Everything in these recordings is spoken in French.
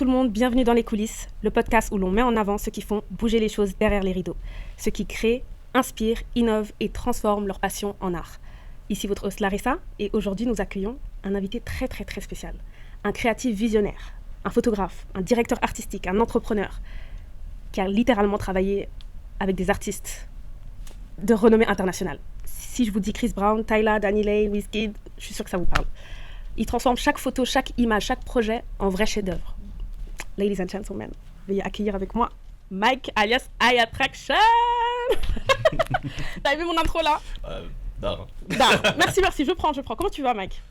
tout le monde, bienvenue dans Les Coulisses, le podcast où l'on met en avant ceux qui font bouger les choses derrière les rideaux, ceux qui créent, inspirent, innovent et transforment leur passion en art. Ici votre host Larissa et aujourd'hui nous accueillons un invité très spécial, un créatif visionnaire, un photographe, un directeur artistique, un entrepreneur qui a littéralement travaillé avec des artistes de renommée internationale. Si je vous dis Chris Brown, Tyla, Danny Lane, Wizkid, je suis sûre que ça vous parle. Il transforme chaque photo, chaque image, chaque projet en vrai chef-d'œuvre. Ladies and gentlemen, veuillez accueillir avec moi Mike alias Eye Attraction. T'as aimé mon intro là? Dar. Merci, je prends. Comment tu vas, Mike?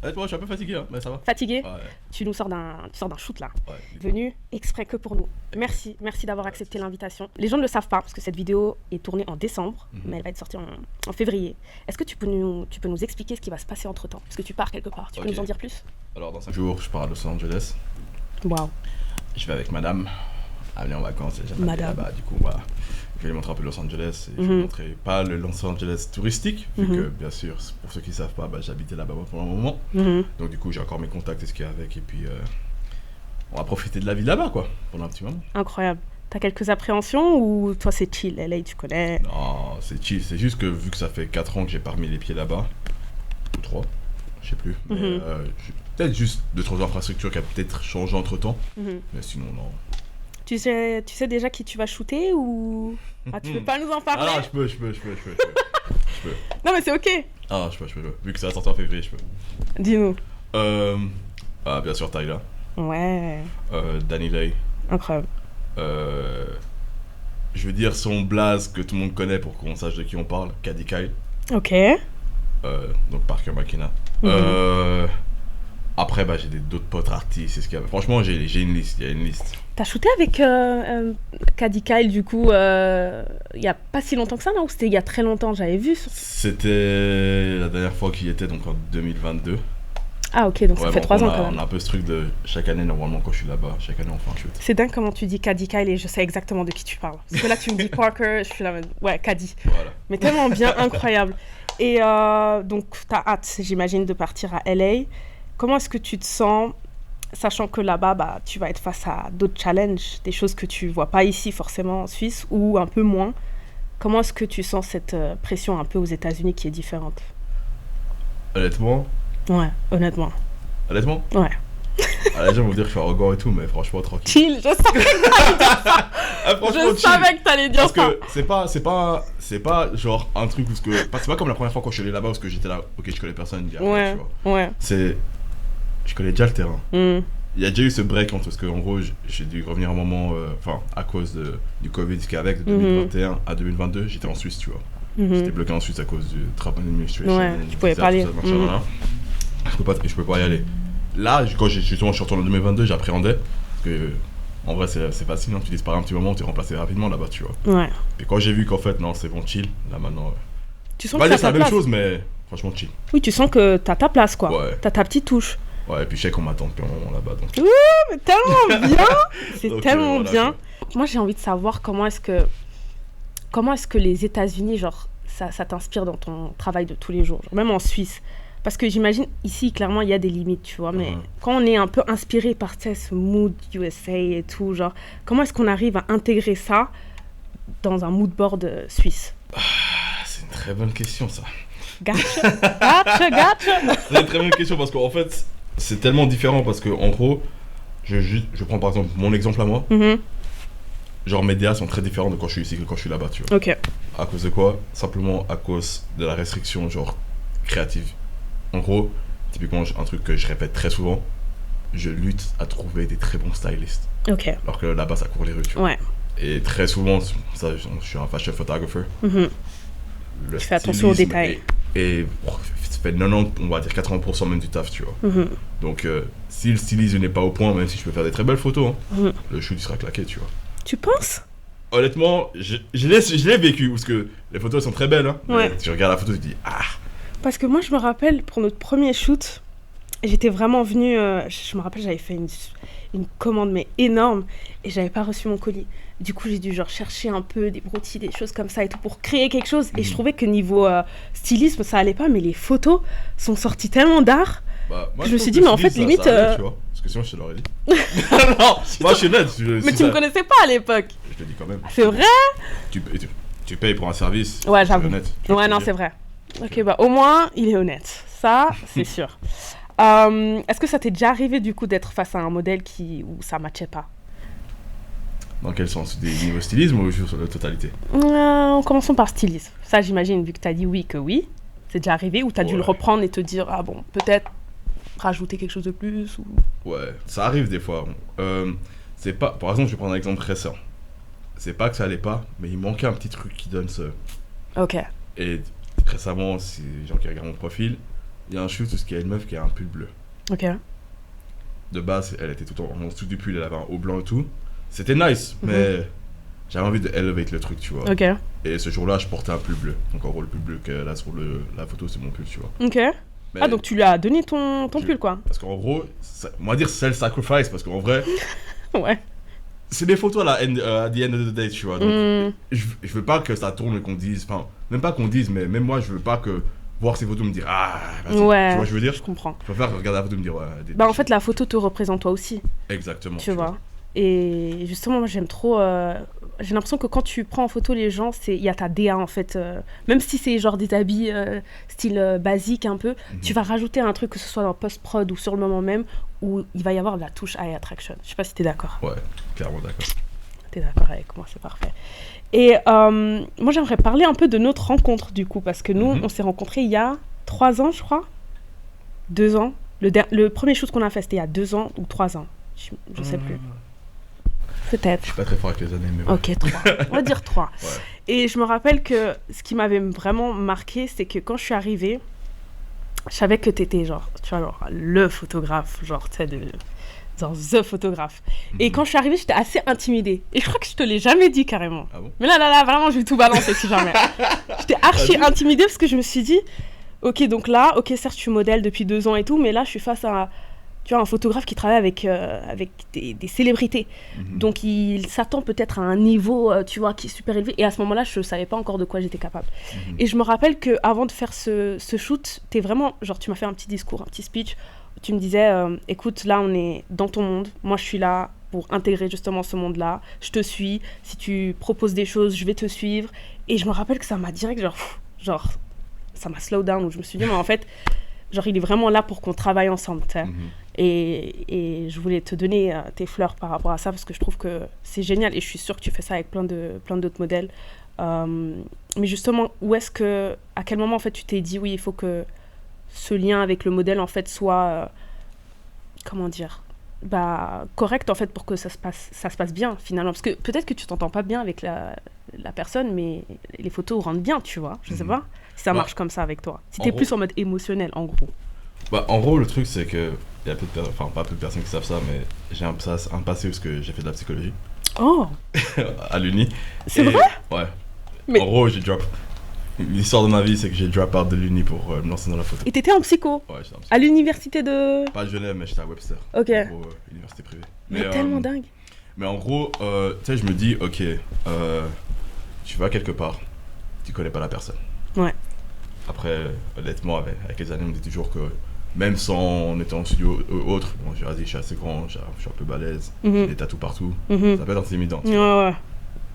Moi, je suis un peu fatigué, hein, mais ça va. Fatigué? Ouais. Tu sors d'un shoot là. Ouais. Venu exprès que pour nous. Merci d'avoir accepté l'invitation. Les gens ne le savent pas parce que cette vidéo est tournée en décembre, mais elle va être sortie en février. Est-ce que tu peux nous expliquer ce qui va se passer entre temps? Parce que tu pars quelque part. Tu peux nous en dire plus? Alors, dans 5 jours, je pars à Los Angeles. Waouh. Je vais avec madame aller en vacances. Madame. Là-bas. Du coup, voilà. Je vais lui montrer un peu Los Angeles. Et je vais lui montrer pas le Los Angeles touristique, vu que, bien sûr, pour ceux qui ne savent pas, j'habitais là-bas pendant un moment. Donc, du coup, j'ai encore mes contacts et ce qu'il y a avec. Et puis, on va profiter de la vie là-bas, quoi, pendant un petit moment. Incroyable. T'as quelques appréhensions ou toi, c'est chill? LA, tu connais? Non, c'est chill. C'est juste que, vu que ça fait 4 ans que j'ai pas remis les pieds là-bas, ou 3, je sais plus. Mais, peut-être juste 2-3 infrastructures qui a peut-être changé entre-temps. Mais sinon, non. Tu sais déjà qui tu vas shooter ou... Ah, tu peux pas nous en parler? Ah non, je peux. Non, mais c'est ok. Ah, je peux. Vu que ça va sortir en février, je peux. Dis-nous. Bien sûr, Tyla. Ouais. Danny Lane. Incroyable. Je veux dire son blaze que tout le monde connaît pour qu'on sache de qui on parle. Caddy Kyle. Ok. Donc Parker McKenna. Après, j'ai d'autres potes artistes. Franchement, j'ai une liste. Il y a une liste. T'as shooté avec Caddy Kyle, du coup, il y a pas si longtemps que ça, non? Ou c'était il y a très longtemps, j'avais vu. C'était la dernière fois qu'il y était, donc en 2022. Ah ok, donc ça fait 3 ans quand même. On a un peu ce truc de chaque année, normalement, quand je suis là-bas, chaque année on fait un shoot. C'est dingue comment tu dis Caddy Kyle et je sais exactement de qui tu parles. Parce que là, tu me dis Parker, je suis là, ouais, Caddy. Voilà. Mais tellement bien, incroyable. Et donc, t'as hâte, j'imagine, de partir à LA. Comment est-ce que tu te sens, sachant que là-bas, tu vas être face à d'autres challenges, des choses que tu vois pas ici forcément en Suisse, ou un peu moins. Comment est-ce que tu sens cette pression un peu aux États-Unis qui est différente? Honnêtement? Ouais, honnêtement. Honnêtement? Ouais. Les gens vont dire que je suis arrogant et tout, mais franchement, tranquille. Chill, je savais que t'allais dire ça. Je savais que t'allais dire ça. Parce que c'est pas genre un truc où c'est pas comme la première fois quand je suis allé là-bas, parce que j'étais là, ok, je connais personne, tu vois. Ouais. Je connais déjà le terrain. Il y a déjà eu ce break parce qu'en gros, j'ai dû revenir un moment, à cause du Covid, ce qu'il y avait de 2021 à 2022, j'étais en Suisse, tu vois. J'étais bloqué en Suisse à cause du Trump administration. Ouais, tu pouvais pas aller. Je peux pas y aller. Là, quand je suis retourné en 2022, j'appréhendais. Parce que, en vrai, c'est facile, hein, tu disparais un petit moment, tu es remplacé rapidement là-bas, tu vois. Ouais. Et quand j'ai vu qu'en fait, non, c'est bon, chill, là maintenant. Tu sens que t'as ta place. C'est la même chose, mais franchement, chill. Oui, tu sens que t'as ta place, quoi. Ouais. T'as ta petite touche. Ouais, et puis je sais qu'on m'attend depuis un moment là-bas. Donc... Ouh, mais tellement bien. C'est donc, tellement voilà, bien. Moi, j'ai envie de savoir comment est-ce que les États-Unis, genre, ça t'inspire dans ton travail de tous les jours, genre, même en Suisse. Parce que j'imagine, ici, clairement, il y a des limites, tu vois. Mais quand on est un peu inspiré par ce mood USA et tout, genre, comment est-ce qu'on arrive à intégrer ça dans un mood board suisse? C'est une très bonne question, ça. Gotcha. C'est une très bonne question parce qu'en fait, c'est tellement différent parce que, en gros, je prends par exemple mon exemple à moi. Genre, mes DA sont très différents de quand je suis ici que quand je suis là-bas, tu vois. Ok. À cause de quoi? Simplement à cause de la restriction, genre, créative. En gros, typiquement, un truc que je répète très souvent, je lutte à trouver des très bons stylistes. Ok. Alors que là-bas, ça court les rues, tu vois. Ouais. Et très souvent, ça, je suis un fashion photographer. Tu fais attention aux détails. Et ça fait 90, on va dire 80% même du taf, tu vois. Donc, si le stylisme n'est pas au point, même si je peux faire des très belles photos, le shoot il sera claqué, tu vois. Tu penses? Honnêtement, je l'ai vécu, parce que les photos elles sont très belles, hein. Ouais. Tu regardes la photo, tu te dis, ah. Parce que moi, je me rappelle, pour notre premier shoot, j'étais vraiment venue... je me rappelle, j'avais fait une commande, mais énorme, et j'avais pas reçu mon colis. Du coup, j'ai dû genre chercher un peu des broutilles, des choses comme ça et tout, pour créer quelque chose. Et je trouvais que niveau stylisme, ça allait pas, mais les photos sont sorties tellement d'art. Moi, je me suis dit, mais en fait, limite... Ça allait, tu vois. Parce que sinon, je te l'aurais dit. Non, moi, je suis honnête. Mais tu me connaissais pas à l'époque. Je te dis quand même. C'est vrai? Tu payes pour un service. Ouais, j'avoue. Honnête. Ouais, non, c'est vrai. Ok, bah au moins, il est honnête. Ça, c'est sûr. Est-ce que ça t'est déjà arrivé, du coup, d'être face à un modèle où ça matchait pas? Dans quel sens? Des niveaux stylisme ou sur la totalité? Commençons par stylisme. Ça, j'imagine, vu que t'as dit oui, que oui. C'est déjà arrivé ou t'as dû le reprendre et te dire, ah bon, peut-être rajouter quelque chose de plus ou... Ouais, ça arrive des fois. C'est pas... Par exemple, je vais prendre un exemple récent. C'est pas que ça allait pas, mais il manquait un petit truc qui donne ce... Ok. Et récemment, si les gens qui regardent mon profil, il y a un shoot où il y a une meuf qui a un pull bleu. Ok. De base, elle était tout en dessous du pull, elle avait un haut blanc et tout. C'était nice, mais j'avais envie de elevate le truc, tu vois. Ok. Et ce jour-là, je portais un pull bleu. Donc en gros, le pull bleu que là sur la photo, c'est mon pull, tu vois. Ok. Mais donc tu lui as donné ton pull, quoi. Parce qu'en gros, on va dire self-sacrifice, parce qu'en vrai... Ouais. C'est des photos là, at the end of the day, tu vois. Donc, je veux pas que ça tourne et qu'on dise... Enfin, même pas qu'on dise, mais même moi, je veux pas que... Voir ces photos me dire vas-y. Ouais, tu vois, je veux dire. Je comprends. Je préfère regarder la photo et me dire en fait, la photo te représente toi aussi. Exactement. Tu vois. Et justement, moi, j'aime trop... j'ai l'impression que quand tu prends en photo les gens, il y a ta DA, en fait. Même si c'est genre des habits style basique un peu, tu vas rajouter un truc, que ce soit dans post-prod ou sur le moment même, où il va y avoir de la touche eye attraction. Je sais pas si t'es d'accord. Ouais, clairement d'accord. T'es d'accord avec moi, c'est parfait. Et moi, j'aimerais parler un peu de notre rencontre, du coup, parce que nous, on s'est rencontrés il y a 3 ans, je crois. 2 ans. Le premier shoot qu'on a fait, c'était il y a 2 ans ou 3 ans. Je sais plus. Peut-être. Je suis pas très fort avec les années, mais ouais. Ok, 3. On va dire 3. Ouais. Et je me rappelle que ce qui m'avait vraiment marqué, c'est que quand je suis arrivée, je savais que t'étais genre, tu vois, genre, le photographe, genre, tu sais, genre, the photographe. Et quand je suis arrivée, j'étais assez intimidée. Et je crois que je te l'ai jamais dit carrément. Ah bon? Mais là, vraiment, je vais tout balancer si jamais. J'étais archi intimidée parce que je me suis dit, ok, donc là, certes, je suis modèle depuis 2 ans et tout, mais là, je suis face à... Tu vois, un photographe qui travaille avec des célébrités. Donc, il s'attend peut-être à un niveau, tu vois, qui est super élevé. Et à ce moment-là, je ne savais pas encore de quoi j'étais capable. Et je me rappelle qu'avant de faire ce shoot, t'es vraiment... Genre, tu m'as fait un petit discours, un petit speech. Tu me disais, écoute, là, on est dans ton monde. Moi, je suis là pour intégrer justement ce monde-là. Je te suis. Si tu proposes des choses, je vais te suivre. Et je me rappelle que ça m'a direct, genre ça m'a slow down. Où je me suis dit, mais en fait... Genre, il est vraiment là pour qu'on travaille ensemble, tu sais. Et je voulais te donner tes fleurs par rapport à ça, parce que je trouve que c'est génial. Et je suis sûre que tu fais ça avec plein d'autres modèles. Mais justement, à quel moment, en fait, tu t'es dit, oui, il faut que ce lien avec le modèle, en fait, soit, comment dire, correct, en fait, pour que ça se passe bien, finalement. Parce que peut-être que tu t'entends pas bien avec la personne, mais les photos rendent bien, tu vois. Je sais pas si ça marche comme ça avec toi. Si t'es plus en mode émotionnel, en gros. En gros, le truc, c'est que il y a pas peu de personnes qui savent ça, mais j'ai un passé parce que j'ai fait de la psychologie. Oh. À l'uni. C'est vrai? Ouais. Mais... En gros, j'ai drop. L'histoire de ma vie, c'est que j'ai drop out de l'uni pour me lancer dans la photo. Et t'étais en psycho? Ouais, j'étais en psycho. À l'université de... Pas à Genève, mais j'étais à Webster. Ok. En gros, université privée. Mais tellement dingue. Mais en gros, tu sais, je me dis, ok, tu vas quelque part, tu connais pas la personne. Ouais. Après, honnêtement, avec les années, on dit toujours que même sans en étant en studio ou autre, bon, je suis assez grand, je suis un peu balèze, j'ai des tatous partout, ça peut être intimidant. Ouais.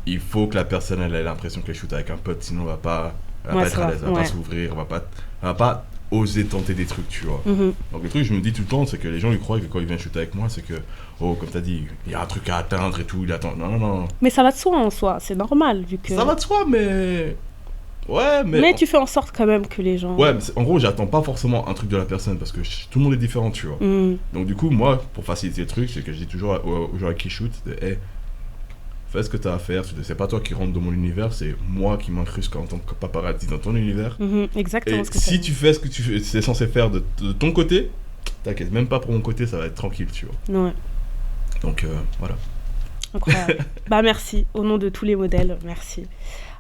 Il faut que la personne elle ait l'impression qu'elle shoot avec un pote, sinon elle va pas être à l'aise, elle va pas s'ouvrir, elle va pas oser tenter des trucs, tu vois. Donc le truc, je me dis tout le temps, c'est que les gens ils croient que quand ils viennent shooter avec moi, c'est que, oh, comme t'as dit, il y a un truc à atteindre et tout, il attend. Non. Mais ça va de soi en soi, c'est normal, vu que... Ça va de soi, mais... Ouais, mais tu fais en sorte quand même que les gens... Ouais, mais en gros, j'attends pas forcément un truc de la personne, parce que tout le monde est différent, tu vois. Donc du coup, moi, pour faciliter le truc, c'est que je dis toujours aux gens qui shoot, hey, fais ce que t'as à faire, c'est pas toi qui rentre dans mon univers, c'est moi qui m'incruste en tant que paparazzi dans ton univers. Exactement. Et si tu fais ce que tu es censé faire de ton côté, t'inquiète, même pas pour mon côté, ça va être tranquille, tu vois. Ouais. Donc voilà. Incroyable. Merci, au nom de tous les modèles, merci.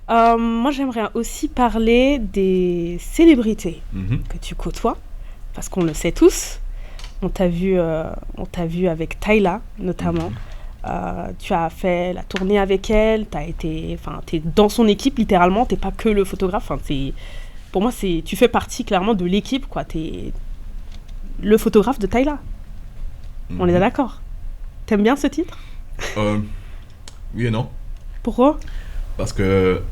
Moi, j'aimerais aussi parler des célébrités que tu côtoies, parce qu'on le sait tous. On t'a vu avec Tyla, notamment. Tu as fait la tournée avec elle, t'es dans son équipe, littéralement. T'es pas que le photographe. Pour moi, tu fais partie clairement de l'équipe, quoi. T'es le photographe de Tyla. On est d'accord. T'aimes bien ce titre? Oui et non. Pourquoi? Parce que...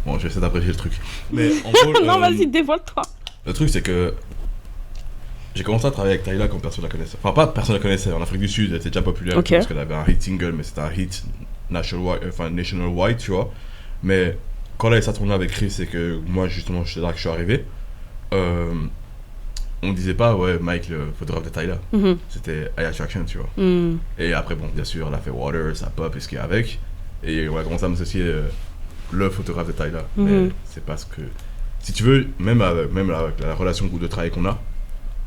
Bon, je vais essayer d'apprécier le truc. Mais en gros... Non, vas-y, dévoile-toi. Le truc, c'est que... J'ai commencé à travailler avec Tyla quand personne la connaissait. Enfin, pas personne la connaissait. En Afrique du Sud, elle était déjà populaire parce qu'elle avait un hit single, mais c'était un hit nationwide, tu vois. Mais quand elle s'est tournée avec Chris et que moi, justement, c'est là que je suis arrivé, on disait pas, ouais, Mike, le photographe de Tyla. C'était Eye Attraction, tu vois. Et après, bon, bien sûr, elle a fait Water, ça pop et ce qu'il y a avec. Et on a commencé à m'associer le photographe de Tyla. Mais c'est parce que, si tu veux, même avec la relation de travail qu'on a,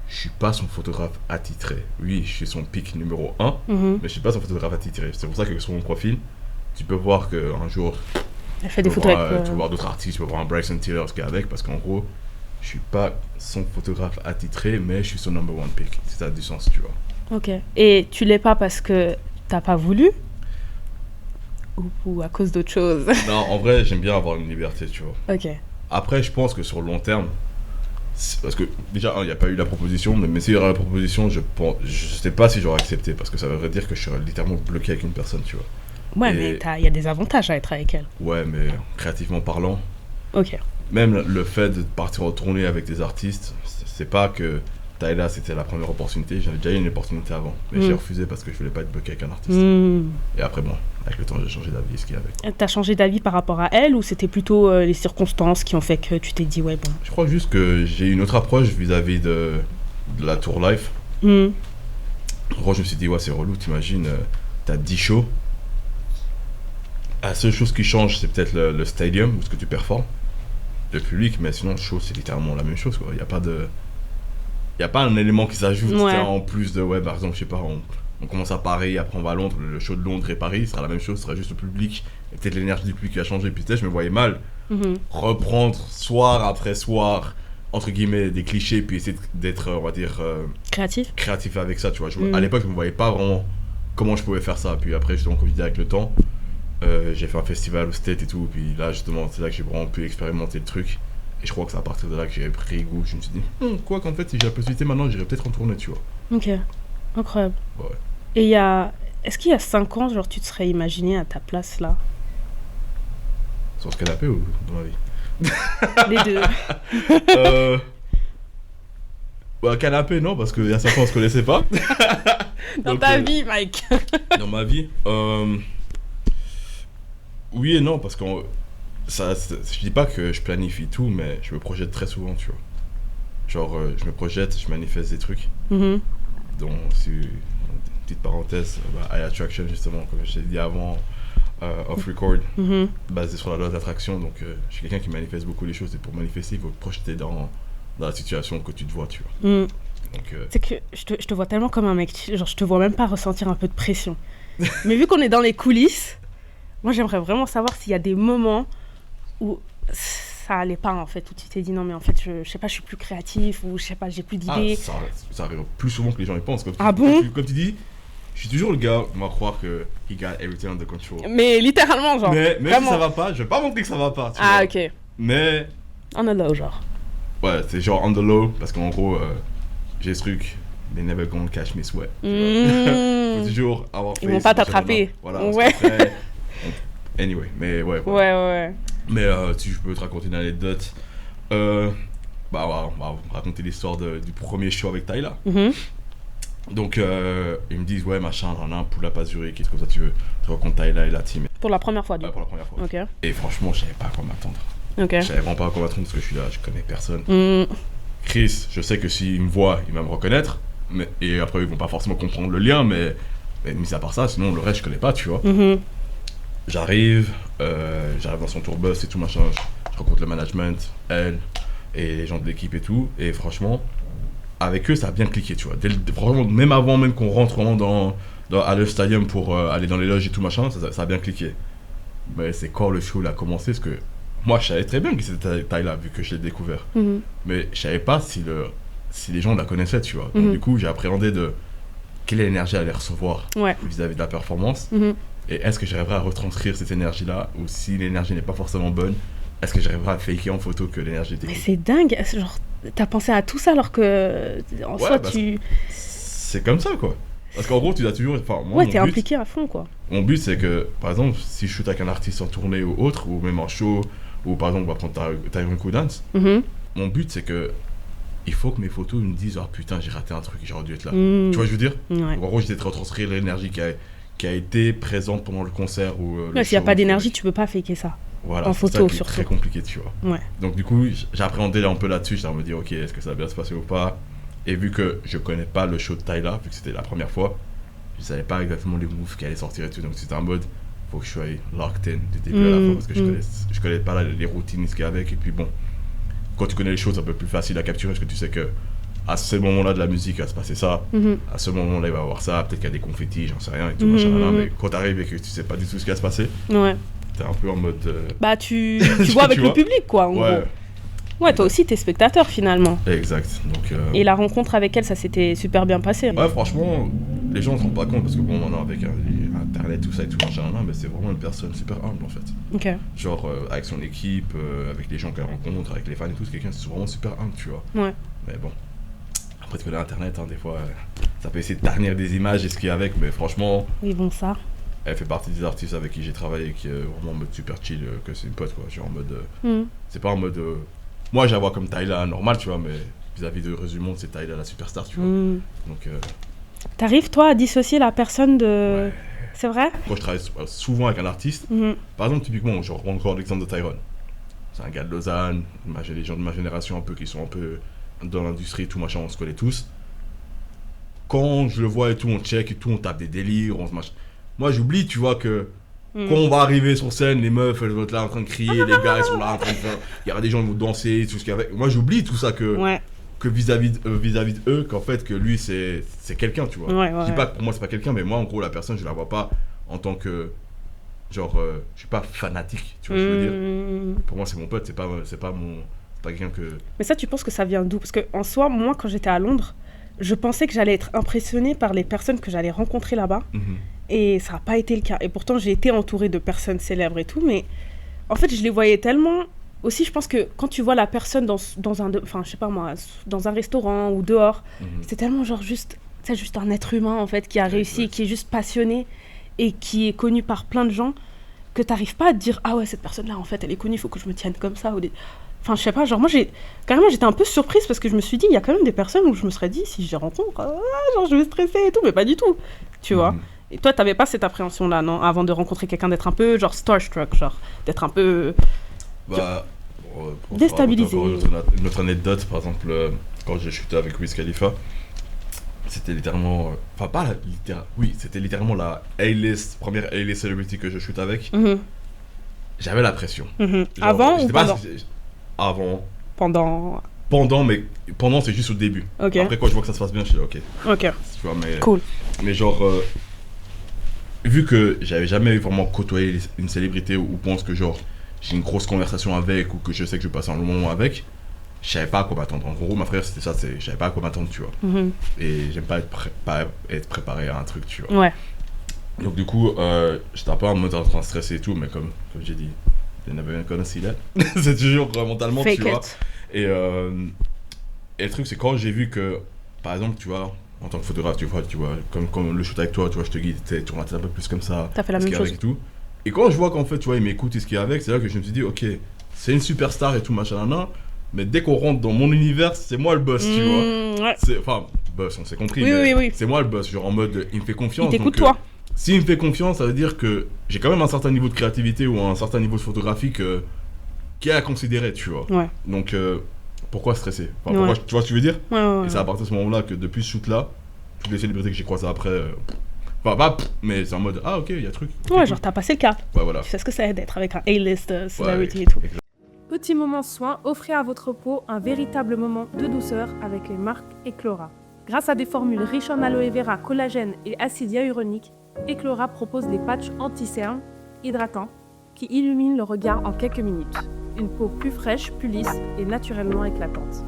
je suis pas son photographe attitré. Oui, je suis son pic numéro 1, mais je suis pas son photographe attitré. C'est pour ça que sur mon profil, tu peux voir qu'un jour, elle fait des photos tu peux voir d'autres artistes, tu peux voir un Bryson Tiller, ce qu'il y a avec, parce qu'en gros, je suis pas son photographe attitré, mais je suis son number one pick. Si ça a du sens, tu vois. Ok. Et tu l'es pas parce que t'as pas voulu ou à cause d'autre chose? Non, en vrai, j'aime bien avoir une liberté, tu vois. Ok. Après, je pense que sur le long terme, parce que déjà, il n'y a pas eu la proposition, mais s'il y aurait la proposition, je sais pas si j'aurais accepté, parce que ça voudrait dire que je serais littéralement bloqué avec une personne, tu vois. Ouais, mais il y a des avantages à être avec elle. Ouais, mais créativement parlant, ok. Même le fait de partir en tournée avec des artistes, c'est pas que Tyla c'était la première opportunité, j'avais déjà eu une opportunité avant, mais j'ai refusé parce que je voulais pas être bloqué avec un artiste. Et après, bon, avec le temps, j'ai changé d'avis, ce qu'il y avait. T'as changé d'avis par rapport à elle ou c'était plutôt les circonstances qui ont fait que tu t'es dit, ouais, bon. Je crois juste que j'ai eu une autre approche vis-à-vis de la tour live. En gros, je me suis dit, ouais, c'est relou, t'imagines, t'as 10 shows. La seule chose qui change, c'est peut-être le stadium, où ce que tu performes, le public, mais sinon, le show, c'est littéralement la même chose, quoi. Il n'y a pas de... Il n'y a pas un élément qui s'ajoute en plus de, ouais, par exemple, je sais pas, on commence à Paris, après on va à Londres, le show de Londres et Paris sera la même chose, ce sera juste le public, et peut-être l'énergie du public qui a changé. Puis tu sais, je me voyais mal reprendre soir après soir, entre guillemets, des clichés, puis essayer d'être, on va dire... créatif avec ça, tu vois. À l'époque, je me voyais pas vraiment comment je pouvais faire ça. Puis après, justement, comme je disais, avec le temps, j'ai fait un festival au State et tout, puis là, justement, c'est là que j'ai vraiment pu expérimenter le truc. Et je crois que c'est à partir de là que j'ai pris goût. Je me suis dit, quoi qu'en fait, si j'ai la possibilité maintenant, j'irais peut-être en tournée, tu vois. Ok, incroyable. Ouais. Et est-ce qu'il y a 5 ans, genre, tu te serais imaginé à ta place là? Sur ce canapé ou dans ma vie? Les deux. Ouais, canapé, non, parce qu'il y a 5 ans, on se connaissait pas. Dans ta vie, Mike. Dans ma vie oui et non, parce que je dis pas que je planifie tout, mais je me projette très souvent, tu vois. Genre, je me projette, je manifeste des trucs. Donc, petite parenthèse, Eye Attraction, justement, comme je t'ai dit avant, off record, basé sur la loi d'attraction. Donc, je suis quelqu'un qui manifeste beaucoup les choses. Et pour manifester, il faut te projeter dans la situation que tu te vois, tu vois. Donc, c'est que je te vois tellement comme un mec, genre, je te vois même pas ressentir un peu de pression. Mais vu qu'on est dans les coulisses, moi, j'aimerais vraiment savoir s'il y a des moments où ça allait pas, en fait, où tu t'es dit non, mais en fait, je sais pas, je suis plus créatif, ou je sais pas, j'ai plus d'idées. Ça arrive plus souvent que les gens y pensent. Comme bon tu dis, je suis toujours le gars, on va croire que he got everything under control. Mais littéralement, genre. Mais si ça va pas, je vais pas montrer que ça va pas. Tu vois. Ok. Mais. On the low, genre. Ouais, c'est genre on the low, parce qu'en gros, j'ai ce truc, they never gonna catch me sweat. Faut toujours avoir fait. Ils vont pas t'attraper. Voilà. Ouais. Anyway, mais ouais. Ouais. Mais si je peux te raconter une anecdote, on va raconter l'histoire du premier show avec Tyla. Donc, ils me disent, ouais, machin, pull up à Zurich, qu'est-ce que ça tu veux? Tu rencontres Tyla et la team. Pour la première fois, du coup. Pour la première fois. Ok. Et franchement, je savais pas à quoi m'attendre. Ok. Je savais vraiment pas à quoi m'attendre parce que je suis là, je connais personne. Chris, je sais que s'il me voit, il va me reconnaître. Et après, ils vont pas forcément comprendre le lien, mais mis à part ça, sinon, le reste, je connais pas, tu vois. J'arrive dans son tourbus et tout, machin. Je rencontre le management, elle, et les gens de l'équipe et tout. Et franchement, avec eux, ça a bien cliqué, tu vois. Franchement, même avant même qu'on rentre vraiment à le stadium pour aller dans les loges et tout, machin, ça a bien cliqué. Mais c'est quand le show a commencé, parce que moi, je savais très bien que c'était Tyla, vu que je l'ai découvert. Mais je savais pas si les gens la connaissaient, tu vois. Donc, du coup, j'ai appréhendé de quelle énergie elle allait recevoir vis-à-vis de la performance. Et est-ce que j'arriverai à retranscrire cette énergie-là, ou si l'énergie n'est pas forcément bonne, est-ce que j'arriverai à faker en photo que l'énergie était Mais c'est dingue, genre, t'as pensé à tout ça alors que en soi tu... C'est comme ça quoi. Parce qu'en gros tu dois toujours... Enfin, moi, ouais, t'es impliqué à fond quoi. Mon but c'est que, par exemple, si je shoot avec un artiste en tournée ou autre, ou même en show, ou par exemple on va prendre Tyron Dance, mon but c'est que il faut que mes photos me disent oh putain j'ai raté un truc, j'aurais dû être là. Tu vois ce que je veux dire? Ouais. En gros j'essaie de retranscrire l'énergie qui a été présente pendant le concert ou s'il n'y a pas d'énergie tu peux pas faker ça. Voilà, en photo surtout. C'est très compliqué tu vois. Ouais. Donc du coup j'appréhendais un peu là-dessus, j'étais en me dire ok est-ce que ça va bien se passer ou pas. Et vu que je connais pas le show de Tyla, vu que c'était la première fois, je savais pas exactement les moves qui allaient sortir et tout, donc c'était en mode faut que je sois locked in du début à la fin parce que je connais pas les routines ce qu'il y a avec. Et puis bon, quand tu connais les choses c'est un peu plus facile à capturer parce que tu sais que à ce moment-là de la musique il va se passer ça, à ce moment-là il va y avoir ça, peut-être qu'il y a des confettis, j'en sais rien et tout machin là, mais quand t'arrives et que tu sais pas du tout ce qui va se passer, t'es un peu en mode bah tu vois avec le public quoi en gros. Ouais, toi aussi, t'es spectateur finalement. Exact. Donc, et la rencontre avec elle, ça s'était super bien passé. Ouais, franchement, les gens ne se rendent pas compte parce que bon, maintenant avec Internet, tout ça et tout machin, mais c'est vraiment une personne super humble en fait. Ok. Genre, avec son équipe, avec les gens qu'elle rencontre, avec les fans et tout, c'est quelqu'un qui est vraiment super humble, tu vois. Ouais. Mais bon, après tu connais Internet, des fois, ça peut essayer de ternir des images et ce qu'il y a avec, mais franchement. Oui, bon, ça. Elle fait partie des artistes avec qui j'ai travaillé qui est vraiment en mode super chill, que c'est une pote quoi. Genre en mode. C'est pas en mode. Moi, je la vois comme Tyla normal, tu vois, mais vis-à-vis de reste du monde, c'est Tyla la superstar, tu vois. Donc, t'arrives, toi, à dissocier la personne de... Ouais. C'est vrai? Quand je travaille souvent avec un artiste, par exemple, typiquement, je reprends encore l'exemple de Tyron. C'est un gars de Lausanne, les gens de ma génération un peu qui sont un peu dans l'industrie, tout machin, on se connaît tous. Quand je le vois et tout, on check et tout, on tape des délires, on se machin. Moi, j'oublie, tu vois, que... Quand on va arriver sur scène, les meufs, elles vont être là en train de crier, les gars, ils sont là en train de faire... Il y aura des gens qui vont danser, tout ce qu'il y avait. Moi, j'oublie tout ça que vis-à-vis de eux, qu'en fait, que lui, c'est quelqu'un, tu vois. Je dis pas que pour moi, c'est pas quelqu'un, mais moi, en gros, la personne, je la vois pas en tant que... Genre, je suis pas fanatique, tu vois ce que je veux dire. Pour moi, c'est mon pote, c'est pas quelqu'un que... Mais ça, tu penses que ça vient d'où? Parce qu'en soi, moi, quand j'étais à Londres, je pensais que j'allais être impressionnée par les personnes que j'allais rencontrer là-bas. Et ça n'a pas été le cas. Et pourtant, j'ai été entourée de personnes célèbres et tout, mais en fait, je les voyais tellement... Aussi, je pense que quand tu vois la personne dans un... Enfin, je sais pas moi, dans un restaurant ou dehors, c'est tellement genre juste... C'est juste un être humain, en fait, qui a réussi, qui est juste passionné et qui est connu par plein de gens, que t'arrives pas à te dire « Ah ouais, cette personne-là, en fait, elle est connue, il faut que je me tienne comme ça. » Enfin, je sais pas, genre moi, carrément, j'étais un peu surprise parce que je me suis dit, il y a quand même des personnes où je me serais dit, si je les rencontre, genre je vais stresser et tout, mais pas du tout, tu vois. Et toi, t'avais pas cette appréhension-là, non? Avant de rencontrer quelqu'un, d'être un peu, genre, starstruck, genre, d'être un peu... Bah, déstabilisé. Une autre anecdote, par exemple, quand j'ai shooté avec Wiz Khalifa, c'était littéralement... Enfin, pas littéralement... Oui, c'était littéralement la première A-list celebrity que je shoot avec. J'avais la pression. Genre, avant ou pendant? Avant. Pendant, mais pendant, c'est juste au début. Okay. Après, quand je vois que ça se passe bien, je suis là, ok. Ok. Tu vois, mais... Cool. Mais genre... vu que j'avais jamais vraiment côtoyé une célébrité ou pense que genre j'ai une grosse conversation avec ou que je sais que je passe un long moment avec, je savais pas à quoi m'attendre. En gros, ma frère, c'était ça, je savais pas à quoi m'attendre, tu vois. Et j'aime pas être préparé à un truc, tu vois. Ouais. Donc du coup, j'étais un peu en mode en train de stresser et tout, mais comme j'ai dit, they never gonna see that. C'est toujours mentalement, Fake tu vois. Et le truc, c'est quand j'ai vu que, par exemple, tu vois, en tant que photographe, tu vois, comme le shoot avec toi, tu vois, je te guide, tu rentres un peu plus comme ça. T'as fait la même chose. Et tout. Et quand je vois qu'en fait, tu vois, il m'écoute et ce qu'il y a avec, c'est là que je me suis dit, ok, c'est une superstar et tout, machin, mais dès qu'on rentre dans mon univers, c'est moi le boss, tu vois. Ouais. Enfin, boss, on s'est compris, oui. C'est moi le boss, genre en mode, il me fait confiance. Il t'écoute, toi. S'il me fait confiance, ça veut dire que j'ai quand même un certain niveau de créativité ou un certain niveau de photographie qui est à considérer, tu vois. Ouais. Donc, pourquoi stresser? Enfin, pourquoi, tu vois ce que tu veux dire? Ouais. Et c'est à partir de ce moment-là que depuis ce shoot-là, toutes les célébrités que j'ai croisées après... Enfin, pas, mais c'est en mode, ah ok, il y a truc. Ouais, genre t'as passé le cap. Ouais, voilà. Tu sais ce que c'est d'être avec un A-list celebrity et tout. Petit moment soin, offrez à votre peau un véritable moment de douceur avec les marques Eclora. Grâce à des formules riches en aloe vera, collagène et acide hyaluronique, Eclora propose des patchs anti-cernes, hydratants, qui illuminent le regard en quelques minutes. Une peau plus fraîche, plus lisse et naturellement éclatante.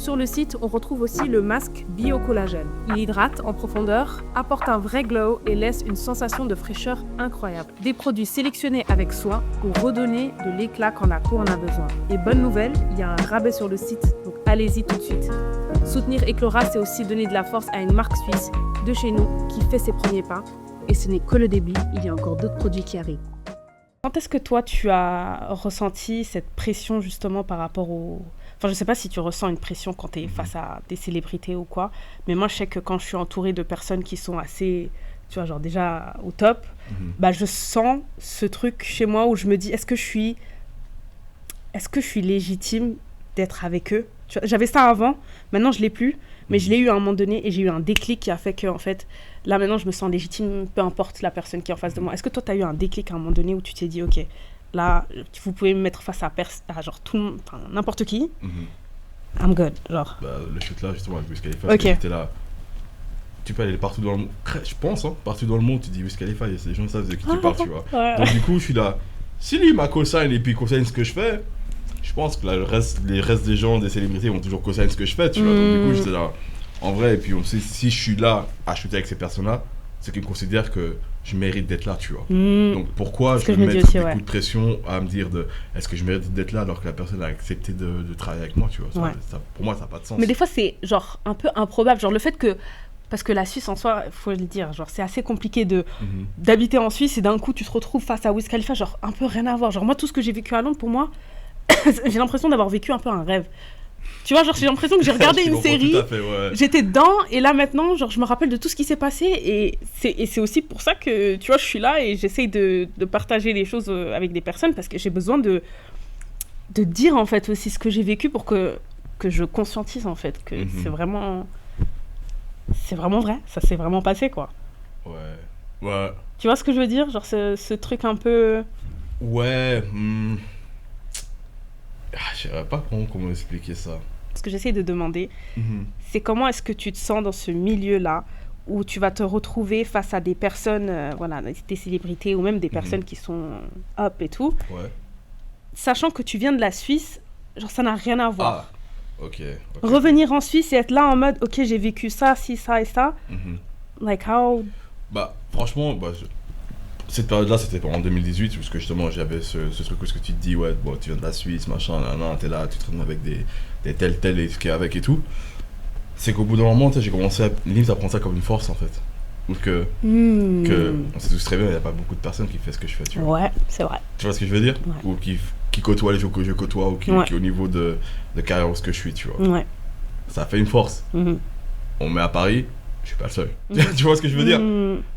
Sur le site, on retrouve aussi le masque biocollagène. Il hydrate en profondeur, apporte un vrai glow et laisse une sensation de fraîcheur incroyable. Des produits sélectionnés avec soin pour redonner de l'éclat quand la peau en a besoin. Et bonne nouvelle, il y a un rabais sur le site, donc allez-y tout de suite. Soutenir Eclora, c'est aussi donner de la force à une marque suisse de chez nous qui fait ses premiers pas. Et ce n'est que le début, il y a encore d'autres produits qui arrivent. Quand est-ce que toi, tu as ressenti cette pression justement par rapport au... Enfin, je sais pas si tu ressens une pression quand tu es face à des célébrités ou quoi, mais moi, je sais que quand je suis entourée de personnes qui sont assez, tu vois, genre déjà au top, bah, je sens ce truc chez moi où je me dis, est-ce que je suis légitime d'être avec eux? Tu vois, j'avais ça avant, maintenant, je l'ai plus, mais je l'ai eu à un moment donné et j'ai eu un déclic qui a fait que, en fait, là, maintenant, je me sens légitime, peu importe la personne qui est en face de moi. Est-ce que toi, tu as eu un déclic à un moment donné où tu t'es dit, OK, là, vous pouvez me mettre face à genre tout le monde, n'importe qui, I'm good, genre. Bah, le shoot là, justement, avec Wiz Khalifa, Ok. j'étais là. Tu peux aller partout dans le monde, je pense, hein, partout dans le monde, tu dis Wiz Khalifa, les gens savent de qui tu parles, tu vois. Ouais. Donc, du coup, je suis là. Si lui m'a co-sign et puis co-sign ce que je fais, je pense que là, les restes des gens, des célébrités vont toujours co-sign ce que je fais, tu vois. Donc, du coup, j'étais là. En vrai, et puis on sait, si je suis là à shooter avec ces personnes-là, c'est qu'ils considèrent que je mérite d'être là, tu vois. Donc pourquoi je vais mettre des coups de pression à me dire est-ce que je mérite d'être là alors que la personne a accepté de travailler avec moi, tu vois. Ça, pour moi, ça n'a pas de sens. Mais des fois, c'est genre un peu improbable. Genre le fait que... Parce que la Suisse, en soi, il faut le dire, genre c'est assez compliqué d'habiter en Suisse et d'un coup, tu te retrouves face à Wiz Khalifa, genre un peu rien à voir. Genre moi, tout ce que j'ai vécu à Londres, pour moi, j'ai l'impression d'avoir vécu un peu un rêve. Tu vois, genre j'ai l'impression que j'ai regardé une série, j'étais dedans et là maintenant, genre je me rappelle de tout ce qui s'est passé et c'est aussi pour ça que, tu vois, je suis là et j'essaye de partager les choses avec des personnes parce que j'ai besoin de dire en fait aussi ce que j'ai vécu pour que je conscientise en fait que c'est vraiment vrai, ça s'est vraiment passé quoi. Ouais. Tu vois ce que je veux dire, genre ce truc un peu... Ouais. Je sais pas comment expliquer ça. Ce que j'essaie de demander, c'est comment est-ce que tu te sens dans ce milieu-là où tu vas te retrouver face à des personnes, voilà, des célébrités ou même des personnes qui sont up et tout, sachant que tu viens de la Suisse, genre ça n'a rien à voir. Ok. Revenir en Suisse et être là en mode, ok, j'ai vécu ça, ci, ça et ça. Like how... Bah, franchement, cette période-là, c'était en 2018, parce que justement, j'avais ce truc où ce que tu te dis, ouais, bon, tu viens de la Suisse, machin, t'es là, tu traînes avec des tels et ce qu'il y a avec et tout. C'est qu'au bout d'un moment, j'ai commencé à prendre ça comme une force, en fait. Ou que on sait tous très bien, il n'y a pas beaucoup de personnes qui font ce que je fais, tu vois. Ouais, c'est vrai. Tu vois ce que je veux dire? Ou qui côtoient les gens que je côtoie, ou qui au niveau de carrière où ce que je suis, tu vois. Ouais. Ça fait une force. On met à Paris, je suis pas le seul. Tu vois ce que je veux dire?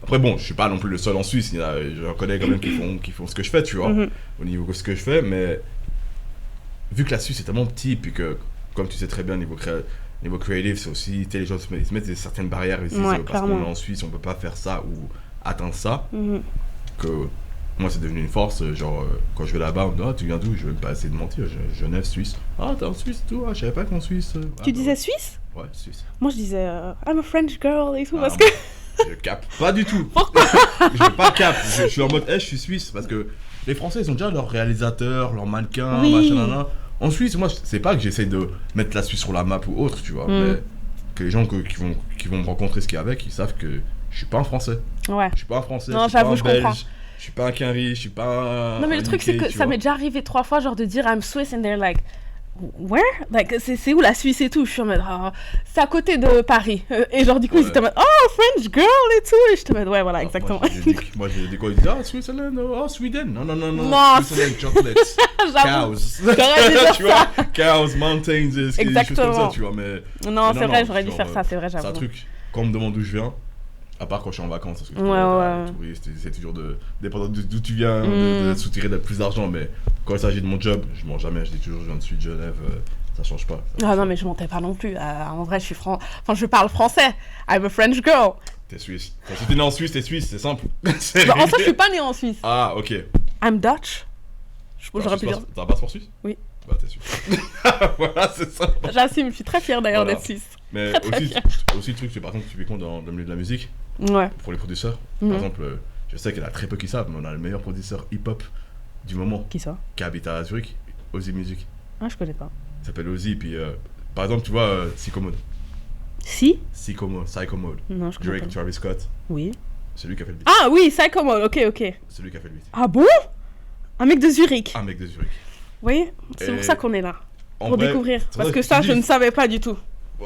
Après bon, je suis pas non plus le seul en Suisse, j'en connais quand même qui font ce que je fais, tu vois, au niveau de ce que je fais, mais vu que la Suisse est tellement petit, puis que, comme tu sais très bien, niveau creative, c'est aussi, les gens se mettent certaines barrières, ils se disent, parce qu'on est en Suisse, on peut pas faire ça ou atteindre ça, que moi c'est devenu une force, genre quand je vais là-bas, on me dit, tu viens d'où? Je vais même pas essayer de mentir, Genève, Suisse. T'es en Suisse, tout, je savais pas qu'en Suisse. Tu disais Suisse? Ouais, Suisse. Moi je disais I'm a French girl et tout parce que... Je capte pas du tout. Pourquoi? Je pas capte. Je suis en mode, je suis suisse parce que les Français ils ont déjà leurs réalisateurs, leurs mannequins, machin. En Suisse, moi c'est pas que j'essaie de mettre la Suisse sur la map ou autre, tu vois, mais que les gens qui vont me rencontrer ce qu'il y a avec, ils savent que je suis pas un Français. Ouais. Je suis pas un Français. Non, je suis pas un je Belge. comprends. Je suis pas un Quinry, je suis pas un... Non mais le truc c'est que ça m'est déjà arrivé 3 fois genre de dire I'm Swiss and they're like where? Like c'est où la Suisse et tout? Je suis en mode c'est à côté de Paris. Et genre du coup ils étaient en mode French girl et tout et je te mode ouais voilà exactement. Moi j'ai dit quoi? Ils disent Switzerland, Sweden. Non. Switzerland, chocolates. Cows. Tu vois, cows, mountains, des choses comme ça, tu vois, mais... Non, c'est vrai, j'aurais dû faire ça, c'est vrai, j'avoue. C'est un truc, quand on me demande d'où je viens, à part quand je suis en vacances, parce que touriste, c'est toujours dépendant d'où tu viens, de soutirer de plus d'argent, mais quand il s'agit de mon job, je mens jamais, je dis toujours je viens de Suisse, Genève, ça change pas. Non mais je mentais pas non plus, en vrai je suis je parle français, I'm a French girl. T'es suisse. Quand tu es né en Suisse, t'es suisse, c'est simple. En fait je suis pas née en Suisse. Ah ok. I'm Dutch. J'aurais pu dire. T'as un passeport suisse? Oui. Bah t'es suisse. Voilà, c'est ça. J'assume, je suis très fière d'ailleurs d'être suisse. Mais aussi le truc, c'est par contre, tu fais compte dans le milieu de la musique. Ouais. Pour les producteurs. Par exemple, je sais qu'il y en a très peu qui savent, mais on a le meilleur producteur hip-hop du moment. Qui ça? Qui habite à Zurich, Ozzy Music. Ah, je connais pas. Il s'appelle Ozzy, puis Par exemple, tu vois, Sicko Mode. Psycho Mode. Non, je connais Drake, pas. Travis Scott. Oui. C'est lui qui a fait le beat. Ah oui, Psycho Mode, ok. C'est lui qui a fait le beat. Ah bon? Un mec de Zurich. Un mec de Zurich. Oui, c'est pour ça qu'on est là. En Pour vrai, découvrir. c'est Parce vrai que ça, tu je dis- ne savais pas du tout.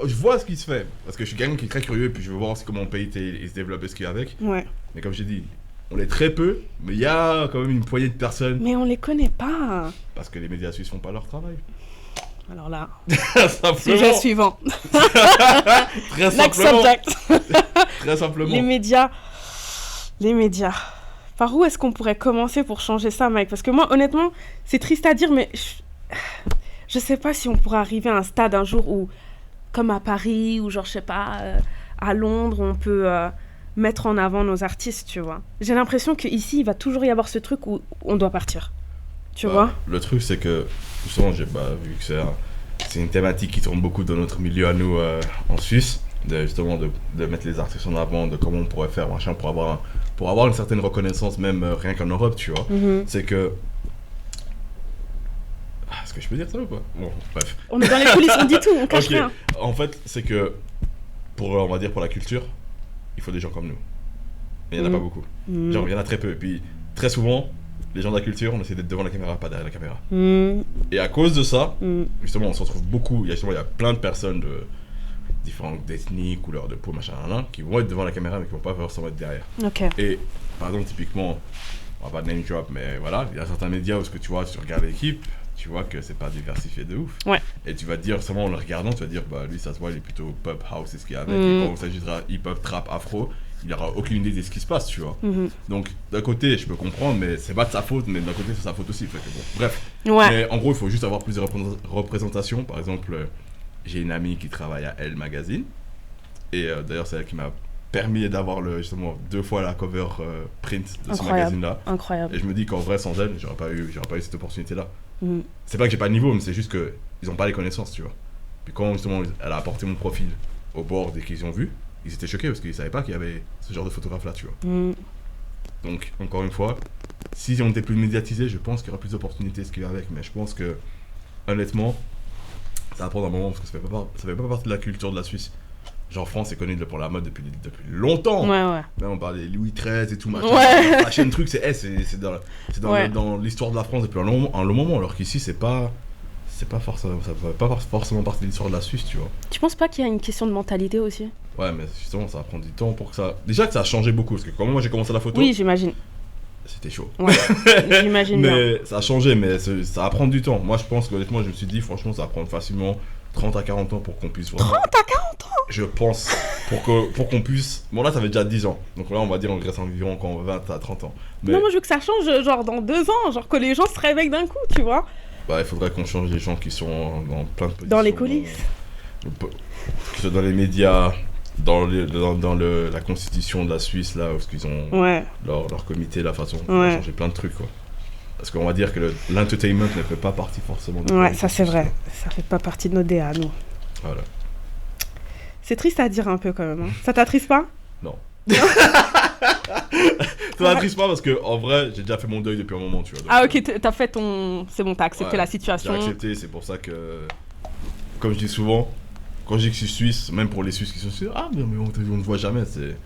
Je vois ce qui se fait. Parce que je suis quelqu'un qui est très curieux et puis je veux voir aussi comment mon pays se développe et ce qu'il y a avec. Ouais. Mais comme j'ai dit, on est très peu, mais il y a quand même une poignée de personnes. Mais on les connaît pas. Parce que les médias suisses font pas leur travail. Alors là, Simplement. sujet suivant. Très Next simplement. subject. Très simplement. Les médias. Par où est-ce qu'on pourrait commencer pour changer ça, Mike? Parce que moi, honnêtement, c'est triste à dire, mais je sais pas si on pourrait arriver à un stade un jour où, comme à Paris, ou genre, je sais pas, à Londres, on peut mettre en avant nos artistes, tu vois. J'ai l'impression qu'ici, il va toujours y avoir ce truc où on doit partir. Tu vois? Le truc, c'est que, justement, j'ai vu que c'est une thématique qui tourne beaucoup dans notre milieu à nous en Suisse, justement de mettre les artistes en avant, de comment on pourrait faire, machin, pour avoir une certaine reconnaissance, même rien qu'en Europe, tu vois. C'est que. Est-ce que je peux dire ça ou pas? Bon, bref. On est dans les coulisses, on dit tout, on cache Ok. rien. En fait, c'est que, on va dire pour la culture, il faut des gens comme nous. Mais il n'y en a pas beaucoup. Genre, il y en a très peu. Et puis, très souvent, les gens de la culture, on essaie d'être devant la caméra, pas derrière la caméra. Et à cause de ça, justement, on se retrouve beaucoup. Il y a plein de personnes de différentes ethnies, couleurs de peau, machin, qui vont être devant la caméra, mais qui vont pas forcément être derrière. Ok. Et par exemple, typiquement, on va pas name drop, mais voilà, il y a certains médias où tu vois, tu regardes l'équipe, tu vois que c'est pas diversifié de ouf. Ouais. Et tu vas te dire, seulement en le regardant, tu vas te dire, bah lui, ça se voit, il est plutôt pop, house, c'est ce qu'il y a avec. Et quand il s'agira hip-hop, trap, afro, il aura aucune idée de ce qui se passe, tu vois. Donc, d'un côté, je peux comprendre, mais c'est pas de sa faute, mais d'un côté, c'est sa faute aussi. Fait que bon, bref. Ouais. Mais en gros, il faut juste avoir plus de représentations. Par exemple, j'ai une amie qui travaille à Elle Magazine. Et d'ailleurs, c'est elle qui m'a permis d'avoir justement 2 fois la cover print de ce magazine-là. Incroyable. Et je me dis qu'en vrai, sans elle, j'aurais pas eu cette opportunité-là. C'est pas que j'ai pas de niveau, mais c'est juste qu'ils ont pas les connaissances, tu vois. Puis quand justement elle a apporté mon profil au board et qu'ils ont vu, ils étaient choqués parce qu'ils savaient pas qu'il y avait ce genre de photographe-là, tu vois. Donc, encore une fois, si on était plus médiatisé, je pense qu'il y aurait plus d'opportunités ce qu'il y a avec. Mais je pense que, honnêtement, ça va prendre un moment parce que ça fait pas partie de la culture de la Suisse. Genre, France est connue pour la mode depuis longtemps. Ouais. Même on parle des Louis XIII et tout, machin. Ouais. La chaîne truc, c'est dans l'histoire de la France depuis un long moment. Alors qu'ici, c'est pas forcément, ça fait pas forcément partie de l'histoire de la Suisse, tu vois. Tu penses pas qu'il y a une question de mentalité aussi? Ouais, mais justement, ça va prendre du temps pour que ça. Déjà que ça a changé beaucoup, parce que quand moi j'ai commencé la photo, Oui, j'imagine. c'était chaud. Ouais, j'imagine bien. Mais ça a changé, mais ça va prendre du temps. Moi, je pense qu'honnêtement, je me suis dit, franchement, ça va prendre facilement 30 à 40 ans pour qu'on puisse vraiment. 30 à 40 ans? Je pense, pour qu'on puisse. Bon, là, ça fait déjà 10 ans. Donc là, on va dire, on reste environ encore 20 à 30 ans. Mais Non, moi je veux que ça change, genre dans 2 ans, genre que les gens se réveillent d'un coup, tu vois. bah, il faudrait qu'on change les gens qui sont dans plein de positions. Dans les coulisses. Que ce soit dans les médias, dans la constitution de la Suisse, là, où ils ont Ouais. leur comité, la façon de Ouais. changer plein de trucs, quoi. Parce qu'on va dire que l'entertainment ne fait pas partie forcément de Ouais, ça c'est vrai. Ça fait pas partie de nos DA, nous. Voilà. C'est triste à dire un peu quand même. Hein. Ça t'attriste pas? Non. Ça m'attriste pas parce que, en vrai, j'ai déjà fait mon deuil depuis un moment, tu vois. Donc, Ah ok, t'as fait ton... C'est bon, t'as accepté ouais, la situation. J'ai accepté, c'est pour ça que, comme je dis souvent, quand je dis que je suis suisse, même pour les Suisses qui sont suisses, ah mais on ne voit jamais, c'est...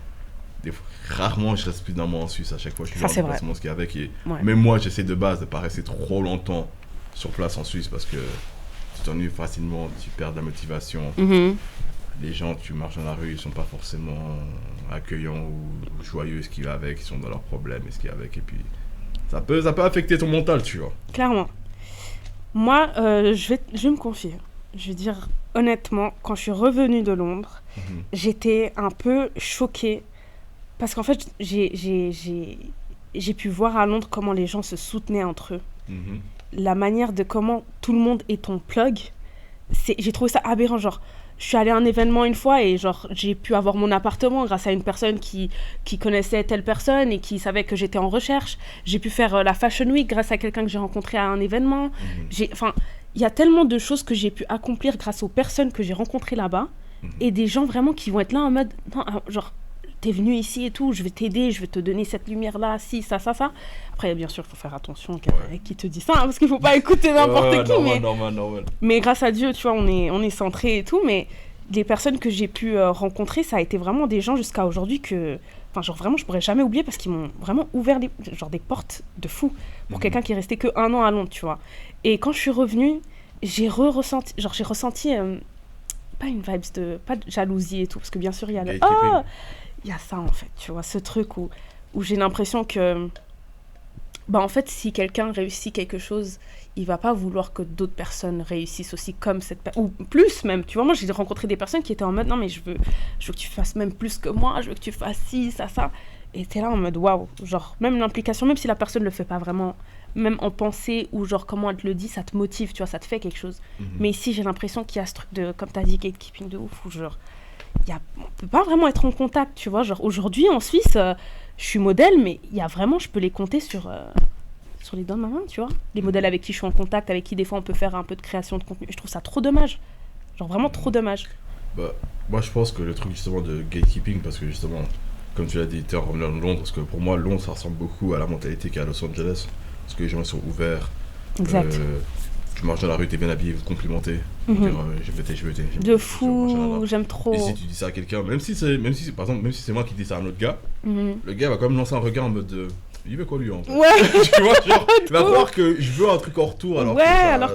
Rarement je reste plus d'un mois en Suisse, à chaque fois je suis Ça, dans c'est le vrai. placement, ce qui est avec. Et Ouais. même moi, j'essaie de base de pas rester trop longtemps sur place en Suisse parce que tu t'ennuies facilement, tu perds de la motivation. Mhm. Les gens, tu marches dans la rue, ils sont pas forcément accueillants ou joyeux, ce qui va avec, ils sont dans leurs problèmes et ce qui est avec. Et puis ça peut affecter ton mental, tu vois. Clairement. Moi, je vais me confier. Je veux dire, honnêtement, quand je suis revenue de Londres, j'étais un peu choquée. Parce qu'en fait, j'ai pu voir à Londres comment les gens se soutenaient entre eux. Mhm. La manière de comment tout le monde est ton plug, j'ai trouvé ça aberrant. Genre, je suis allée à un événement une fois et genre, j'ai pu avoir mon appartement grâce à une personne qui connaissait telle personne et qui savait que j'étais en recherche. J'ai pu faire la Fashion Week grâce à quelqu'un que j'ai rencontré à un événement. Enfin, il y a tellement de choses que j'ai pu accomplir grâce aux personnes que j'ai rencontrées là-bas et des gens vraiment qui vont être là en mode... Non, genre, t'es venu ici et tout, je vais t'aider, je vais te donner cette lumière-là, si, ça. Après, bien sûr, il faut faire attention qui te dit ça, parce qu'il faut pas écouter n'importe qui. Normal. Mais grâce à Dieu, tu vois, on est centré et tout, mais les personnes que j'ai pu rencontrer, ça a été vraiment des gens jusqu'à aujourd'hui que... Enfin, genre vraiment, je pourrais jamais oublier parce qu'ils m'ont vraiment ouvert des portes de fou pour quelqu'un qui est resté que 1 an à Londres, tu vois. Et quand je suis revenue, j'ai ressenti, pas une vibes pas de jalousie et tout, parce que bien sûr, il y a il y a ça en fait, tu vois, ce truc où j'ai l'impression que, en fait, si quelqu'un réussit quelque chose, il va pas vouloir que d'autres personnes réussissent aussi comme cette personne, ou plus même, tu vois. Moi, j'ai rencontré des personnes qui étaient en mode, non mais je veux que tu fasses même plus que moi, je veux que tu fasses ci, ça, et t'es là en mode, waouh, genre, même l'implication, même si la personne le fait pas vraiment, même en pensée, ou genre, comment elle te le dit, ça te motive, tu vois, ça te fait quelque chose. Mais ici, j'ai l'impression qu'il y a ce truc de, comme t'as dit, gatekeeping de ouf, où genre, on peut pas vraiment être en contact, tu vois. Genre, aujourd'hui, en Suisse, je suis modèle, mais il y a vraiment, je peux les compter sur les doigts de ma main, tu vois. Les modèles avec qui je suis en contact, avec qui des fois on peut faire un peu de création de contenu. Je trouve ça trop dommage. Genre vraiment trop dommage. Moi je pense que le truc justement de gatekeeping, parce que justement, comme tu l'as dit, t'es revenu de Londres, parce que pour moi Londres ça ressemble beaucoup à la mentalité qu'il y a à Los Angeles, parce que les gens sont ouverts. Exact. Tu marches dans la rue, t'es bien habillé, vous te complimentez. Je veux t'aider. De fou, j'aime trop. Et si tu dis ça à quelqu'un, même si c'est moi qui dis ça à un autre gars, le gars va quand même lancer un regard en mode il veut quoi lui en fait. Ouais. Tu vois, genre, il va croire que je veux un truc en retour alors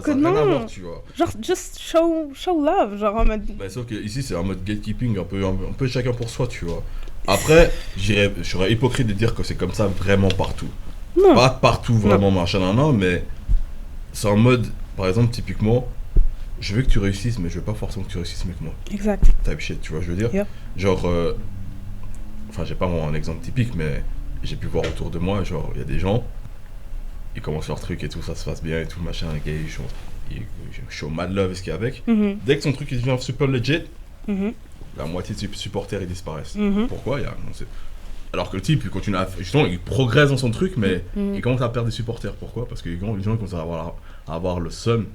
que non. Rien à voir, tu vois. Genre just show love, genre en mode. Sauf que ici c'est un mode gatekeeping, un peu chacun pour soi, tu vois. Après, je serais hypocrite de dire que c'est comme ça vraiment partout. Non. Pas partout vraiment machin mais c'est en mode, par exemple typiquement, je veux que tu réussisses mais je veux pas forcément que tu réussisses mieux que moi. Exact. Type shit, tu vois je veux dire. Yep. Genre, enfin j'ai pas vraiment un exemple typique mais j'ai pu voir autour de moi, genre, il y a des gens, ils commencent leur truc et tout, ça se passe bien et tout, machin, les gars, ils show mad love et ce qu'il y a avec. Dès que son truc il devient super legit, la moitié de ses supporters, ils disparaissent. Pourquoi Alors que le type, il continue justement, il progresse dans son truc, mais il commence à perdre des supporters. Pourquoi ? Parce que les gens commencent à avoir le seum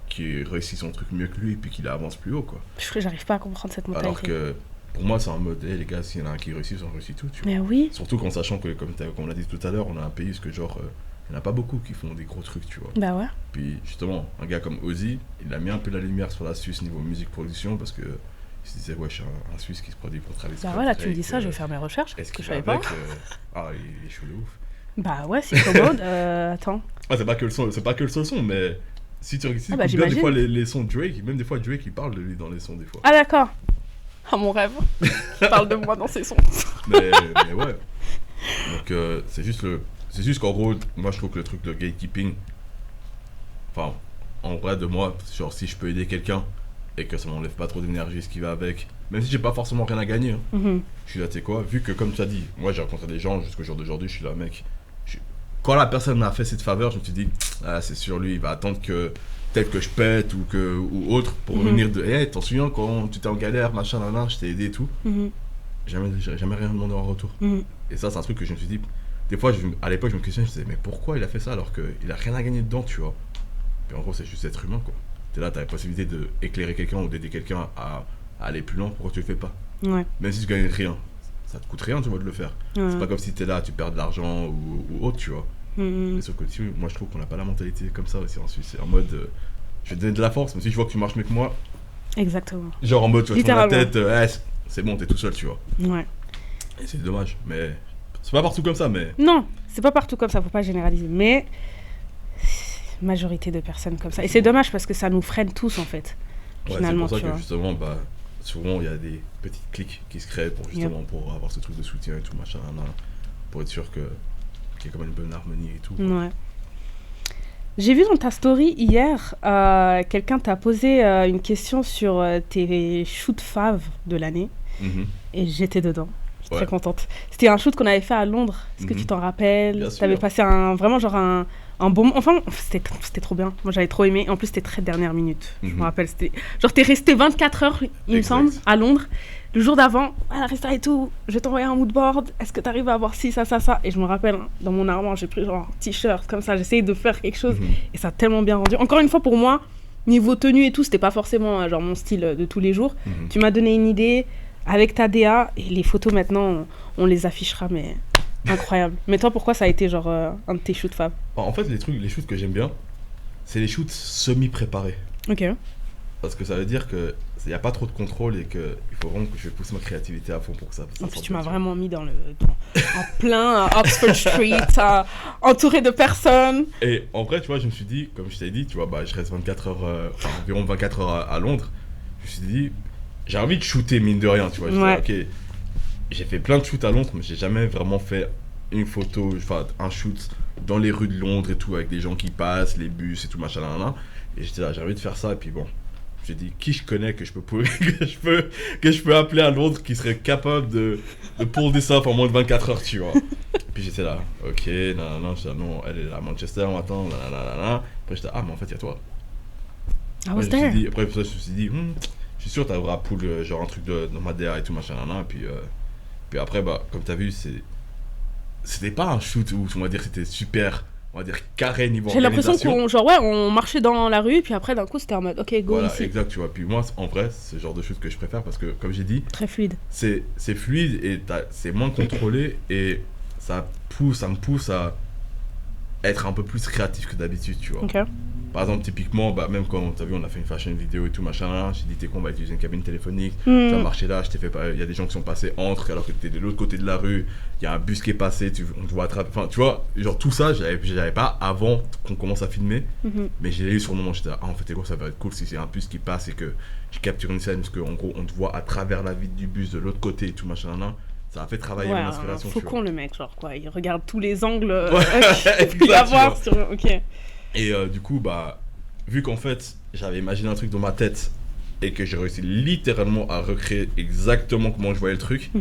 qui réussit son truc mieux que lui et puis qu'il avance plus haut, quoi. J'arrive pas à comprendre cette mentalité. Alors que... Pour moi, c'est un mode, les gars, s'il y en a un qui réussit, on réussit tout, tu vois. Mais oui. Surtout qu'en sachant que, comme on l'a dit tout à l'heure, on a un pays, parce que genre, il n'y en a pas beaucoup qui font des gros trucs, tu vois. Bah ouais. Puis justement, un gars comme Ozzy, il a mis un peu la lumière sur la Suisse niveau musique production, parce que il se disait, ouais, je suis un Suisse qui se produit pour Travis Scott. Bah voilà, tu me dis ça, je vais faire mes recherches, parce que je savais pas. Il est chaud de ouf. Bah ouais, c'est commode, attends. C'est pas que le seul son, mais si tu regardes bien des fois les sons de Drake, même des fois Drake, il parle de lui dans les sons des fois. Ah d'accord. Ah, mon rêve. Il parle de moi dans ses sons. mais ouais. Donc, c'est juste qu'en gros, moi je trouve que le truc de gatekeeping, enfin, en vrai de moi, genre si je peux aider quelqu'un et que ça m'enlève pas trop d'énergie, ce qui va avec, même si j'ai pas forcément rien à gagner, je suis là, tu sais quoi, vu que comme tu as dit, moi j'ai rencontré des gens jusqu'au jour d'aujourd'hui, je suis là, mec. Quand la personne m'a fait cette faveur, je me suis dit, c'est sur lui, il va attendre que. Tel que je pète ou autre pour venir de hey, t'en souviens quand tu étais en galère machin je t'ai aidé et tout. Jamais rien demandé en retour. Et ça c'est un truc que je me suis dit des fois à l'époque je me questionnais, je me disais mais pourquoi il a fait ça alors qu'il a rien à gagner dedans, tu vois. Puis en gros c'est juste être humain quoi. T'es là, t'as la possibilité d'éclairer quelqu'un ou d'aider quelqu'un à aller plus loin, pourquoi tu le fais pas? Même si tu gagnes rien, ça te coûte rien tu vois de le faire. C'est pas comme si t'es là, tu perds de l'argent ou autre, tu vois. Mais sauf que moi je trouve qu'on n'a pas la mentalité comme ça aussi en Suisse. C'est en mode je vais te donner de la force, mais si je vois que tu marches mieux que moi. Exactement. Genre en mode tu vas tourner la tête, c'est bon, t'es tout seul, tu vois. Ouais. Et c'est dommage, mais c'est pas partout comme ça, mais. Non, c'est pas partout comme ça, faut pas généraliser. Mais majorité de personnes comme ça. Et c'est dommage parce que ça nous freine tous en fait. Finalement, c'est pour ça que justement, souvent il y a des petites cliques qui se créent pour justement pour avoir ce truc de soutien et tout machin, pour être sûr qu'il y a quand même une bonne harmonie et tout. Ouais. J'ai vu dans ta story hier, quelqu'un t'a posé une question sur tes shoots faves de l'année. Et j'étais dedans. J'étais très contente. C'était un shoot qu'on avait fait à Londres. Est-ce que tu t'en rappelles? T'avais passé vraiment genre un bon moment. Enfin, c'était trop bien. Moi, j'avais trop aimé. En plus, c'était très dernière minute. Je me rappelle. Genre, t'es resté 24 heures, il me semble, à Londres. Le jour d'avant, resta et tout, je vais t'envoyer un moodboard, est-ce que t'arrives à avoir ci, ça. Et je me rappelle, dans mon armoire, j'ai pris genre un t-shirt, comme ça, j'essayais de faire quelque chose, et ça a tellement bien rendu. Encore une fois, pour moi, niveau tenue et tout, c'était pas forcément genre mon style de tous les jours. Tu m'as donné une idée, avec ta DA, et les photos maintenant, on les affichera, mais incroyable. Mais toi, pourquoi ça a été genre un de tes shoots fab? En fait, les shoots que j'aime bien, c'est les shoots semi-préparés. Ok. Parce que ça veut dire qu'il n'y a pas trop de contrôle et qu'il faut vraiment que je pousse ma créativité à fond pour que ça. En plus, tu m'as vraiment mis en plein Oxford Street, entouré de personnes. Et en vrai, tu vois, je me suis dit, comme je t'ai dit, tu vois, je reste 24 heures, environ 24 heures à Londres. Je me suis dit, j'ai envie de shooter, mine de rien, tu vois. Je dis, ok, j'ai fait plein de shoots à Londres, mais j'ai jamais vraiment fait une photo, enfin, un shoot dans les rues de Londres et tout, avec des gens qui passent, les bus et tout, machin, là. Et j'étais là, j'ai envie de faire ça, et puis bon. J'ai dit, qui je connais que je peux appeler à Londres qui serait capable de pull this off en moins de 24 heures, tu vois. Puis j'étais là, ok, non, elle est à Manchester maintenant, Après j'étais là, mais en fait, il y a toi. Was there? Après, je me suis dit, je suis sûr que t'auras pull genre un truc dans ma DA et tout, machin, et puis après, comme t'as vu, c'était pas un shoot où, on va dire, c'était super... On va dire carré niveau organisation. J'ai l'impression qu'on marchait dans la rue, puis après d'un coup c'était en mode ok, go voilà, ici. Exact, tu vois. Puis moi, en vrai, c'est le genre de choses que je préfère parce que, comme j'ai dit, très fluide. C'est fluide et c'est moins contrôlé et ça me pousse à être un peu plus créatif que d'habitude, tu vois. Okay. Par exemple, typiquement, même quand t'as vu, on a fait une fashion vidéo et tout, machin, là, j'ai dit, t'es con, on va utiliser une cabine téléphonique, tu vas marcher là, il y a des gens qui sont passés entre, alors que t'es de l'autre côté de la rue, il y a un bus qui est passé, on te voit attraper, enfin, tu vois, genre tout ça, j'avais pas avant qu'on commence à filmer, mais j'ai eu sur le moment, j'étais là, en fait, ça va être cool si c'est un bus qui passe et que je capture une scène, parce qu'en gros, on te voit à travers la vitre du bus de l'autre côté et tout, machin, là. Ça a fait travailler mon inspiration. Faut qu'on le mec, genre quoi, il regarde tous les angles qu'il peut y avoir sur... Ok. Et du coup, vu qu'en fait, j'avais imaginé un truc dans ma tête et que j'ai réussi littéralement à recréer exactement comment je voyais le truc,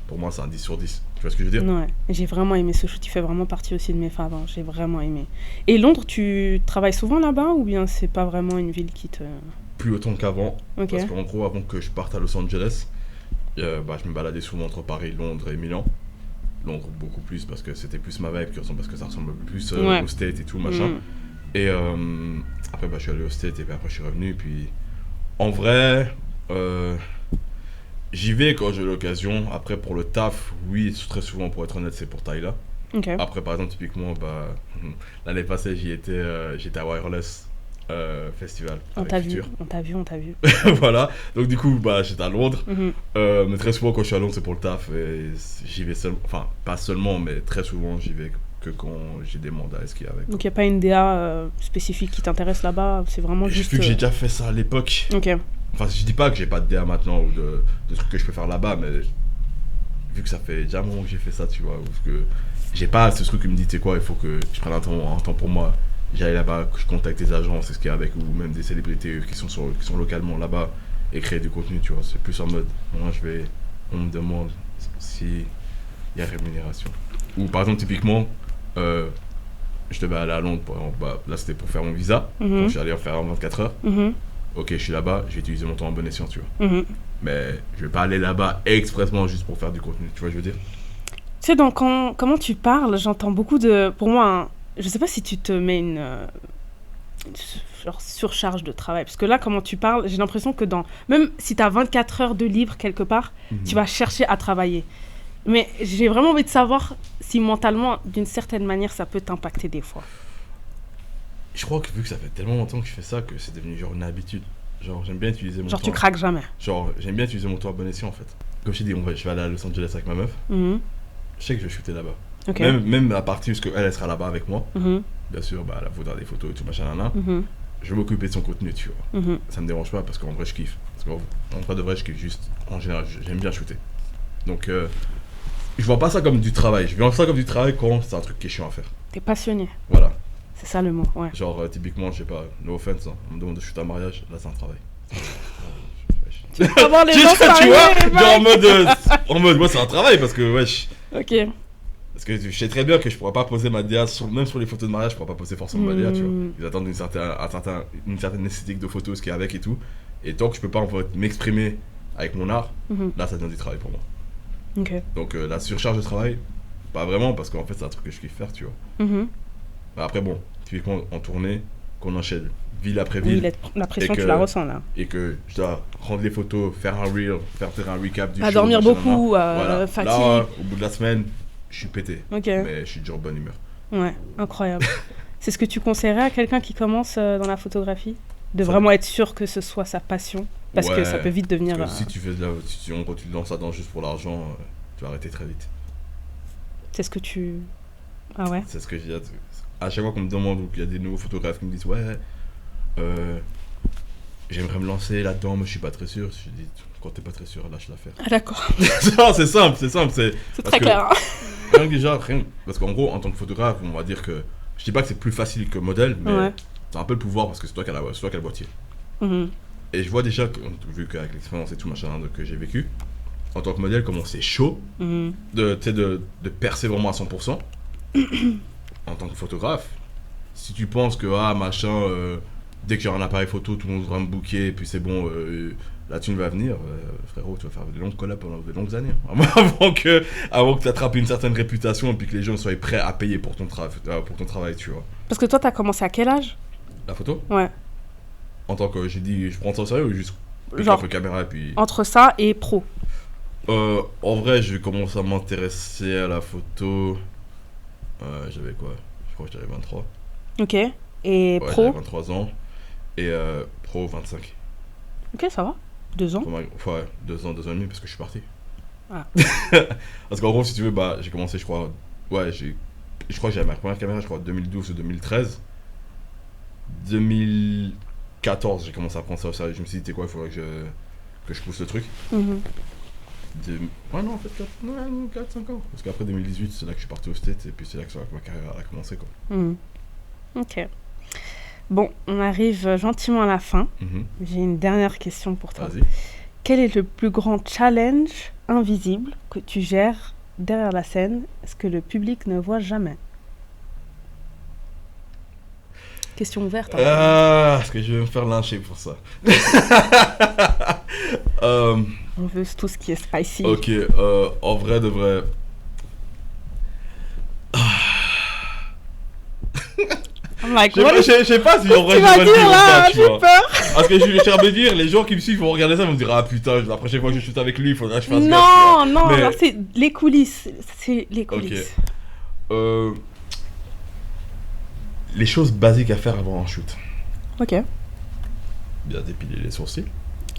pour moi, c'est un 10 sur 10. Tu vois ce que je veux dire? Ouais, j'ai vraiment aimé ce shoot, il fait vraiment partie aussi de mes faves, j'ai vraiment aimé. Et Londres, tu travailles souvent là-bas ou bien c'est pas vraiment une ville qui te... Plus autant qu'avant, okay. Parce qu'en gros, avant que je parte à Los Angeles, je me baladais souvent entre Paris, Londres et Milan. Londres beaucoup plus parce que c'était plus ma vibe, parce que ça ressemble plus au State et tout, machin. Et après, je suis allé au State et puis après, je suis revenu. Et puis, en vrai, j'y vais quand j'ai l'occasion. Après, pour le taf, oui, très souvent, pour être honnête, c'est pour Tyler. Okay. Après, par exemple, typiquement, l'année passée, j'étais à Wireless Festival. On t'a vu. Voilà, donc du coup, j'étais à Londres. Mais très souvent, quand je suis à Londres, c'est pour le taf. Et j'y vais enfin, pas seulement, mais très souvent, j'y vais que quand j'ai des mandats à skier avec. Donc il n'y a pas une DA spécifique qui t'intéresse là-bas, c'est vraiment juste... Vu que j'ai déjà fait ça à l'époque. Ok. Enfin, je dis pas que j'ai pas de DA maintenant ou de trucs que je peux faire là-bas, mais vu que ça fait déjà un moment que j'ai fait ça, tu vois, parce que j'ai pas ce truc qui me dit, tu sais quoi, il faut que je prenne un temps pour moi, j'aille là-bas, que je contacte des agences, ce qu'il y a avec, ou même des célébrités qui sont localement là-bas et créer du contenu, tu vois. C'est plus en mode, moi on me demande s'il y a rémunération. Ou par exemple, typiquement, je devais aller à Londres, là c'était pour faire mon visa, donc je suis allé en faire en 24 heures. Ok, je suis là-bas, je vais utiliser mon temps en bon escient, tu vois. Mais je vais pas aller là-bas expressément juste pour faire du contenu, tu vois ce que je veux dire? Tu sais, comment tu parles, j'entends beaucoup de... Pour moi, je sais pas si tu te mets une genre surcharge de travail, parce que là, comment tu parles, j'ai l'impression que même si tu as 24 heures de libre quelque part, tu vas chercher à travailler. Mais j'ai vraiment envie de savoir si mentalement, d'une certaine manière, ça peut t'impacter des fois. Je crois que vu que ça fait tellement longtemps que je fais ça, que c'est devenu genre une habitude. Genre, j'aime bien utiliser mon temps. Genre, tu craques jamais. Genre, j'aime bien utiliser mon temps à bon escient, en fait. Comme je t'ai dit, je vais aller à Los Angeles avec ma meuf. Je sais que je vais shooter là-bas. Okay. Même la partie où elle sera là-bas avec moi. Bien sûr, elle vaudra des photos et tout, machin, je vais m'occuper de son contenu, tu vois. Ça me dérange pas parce qu'en vrai, je kiffe. Parce qu'en vrai de vrai, je kiffe juste. En général, j'aime bien shooter. Donc, je vois pas ça comme du travail. Je vois ça comme du travail quand c'est un truc qui est chiant à faire. T'es passionné. Voilà. C'est ça le mot, ouais. Genre, typiquement, je sais pas, no offense, on me demande de shooter un mariage, là c'est un travail. Tu vas avoir les gens tu vois, genre en mode, moi c'est un travail parce que, wesh. Ok. Parce que je sais très bien que je pourrais pas poser ma DA, même sur les photos de mariage, je pourrais pas poser forcément ma DA, tu vois. Ils attendent une certaine esthétique de photo, ce qu'il y a avec et tout. Et tant que je peux pas en fait, m'exprimer avec mon art, là ça devient du travail pour moi. Okay. Donc la surcharge de travail, pas vraiment, parce qu'en fait c'est un truc que je kiffe faire, tu vois. Après bon, typiquement en tournée, qu'on enchaîne ville après ville. Oui, la pression, tu la ressens là. Et que je dois rendre les photos, faire un reel, faire un recap du show. Dormir beaucoup, fatigue. Là, au bout de la semaine, je suis pété. Okay. Mais je suis déjà en bonne humeur. Ouais, incroyable. C'est ce que tu conseillerais à quelqu'un qui commence dans la photographie ? De vraiment être sûr que ce soit sa passion ? Parce que ça peut vite devenir... Parce que si tu fais si on continue dans ça juste pour l'argent, tu vas arrêter très vite. C'est ce que tu... Ah ouais ? C'est ce que j'ai dit. À chaque fois qu'on me demande, ou qu'il y a des nouveaux photographes qui me disent « Ouais, j'aimerais me lancer là-dedans, mais je suis pas très sûr. » Je dis « Quand t'es pas très sûr, lâche l'affaire. » Ah d'accord. C'est simple. C'est très clair. Rien parce qu'en gros, en tant que photographe, on va dire que... Je dis pas que c'est plus facile que modèle, mais t'as un peu le pouvoir parce que c'est toi qui as le boîtier. Mm-hmm. Et je vois déjà, vu qu'avec l'expérience et tout machin que j'ai vécu, en tant que modèle, comment c'est chaud de percer vraiment à 100%. En tant que photographe, si tu penses que dès que j'ai un appareil photo, tout le monde va me booker et puis c'est bon, la thune va venir, frérot, tu vas faire des longues collabs pendant des longues années. Avant que tu attrapes une certaine réputation et puis que les gens soient prêts à payer pour ton travail, tu vois. Parce que toi, t'as commencé à quel âge ? La photo ? Ouais. En tant que, j'ai dit, je prends ça au sérieux ou juste genre, un peu caméra et puis... Entre ça et pro. En vrai, j'ai commencé à m'intéresser à la photo... j'avais quoi ? Je crois que j'avais 23. Ok. Et pro ? J'avais 23 ans. Et pro, 25. Ok, ça va. 2 ans ? Ouais, 2 ans et demi parce que je suis parti. Ah. Parce qu'en gros, si tu veux, j'ai commencé, je crois... Ouais, je crois que j'avais ma première caméra, je crois, 2012 ou 2013. 2014, j'ai commencé à prendre ça au sérieux. Je me suis dit, t'es quoi, il faudrait que je pousse le truc. Mm-hmm. Ouais, non, en fait, 4-5 ans. Parce qu'après 2018, c'est là que je suis parti aux States et puis c'est là que ma carrière a commencé, quoi. Mm. Ok. Bon, on arrive gentiment à la fin. Mm-hmm. J'ai une dernière question pour toi. Vas-y. Quel est le plus grand challenge invisible que tu gères derrière la scène, ce que le public ne voit jamais ? Question ouverte. Est-ce que je vais me faire lyncher pour ça ? On veut tout ce qui est spicy. Ok, en vrai de vrai... Je sais pas si en vrai je vais le dire ou pas, tu vois. Parce que je vais me dire, les gens qui me suivent vont regarder ça et vont me dire, ah putain, la prochaine fois que je shoot avec lui, il faudra que je fasse gaffe. Non, mais... c'est les coulisses. C'est les coulisses. Ok. Les choses basiques à faire avant un shoot. Ok. Bien dépiler les sourcils.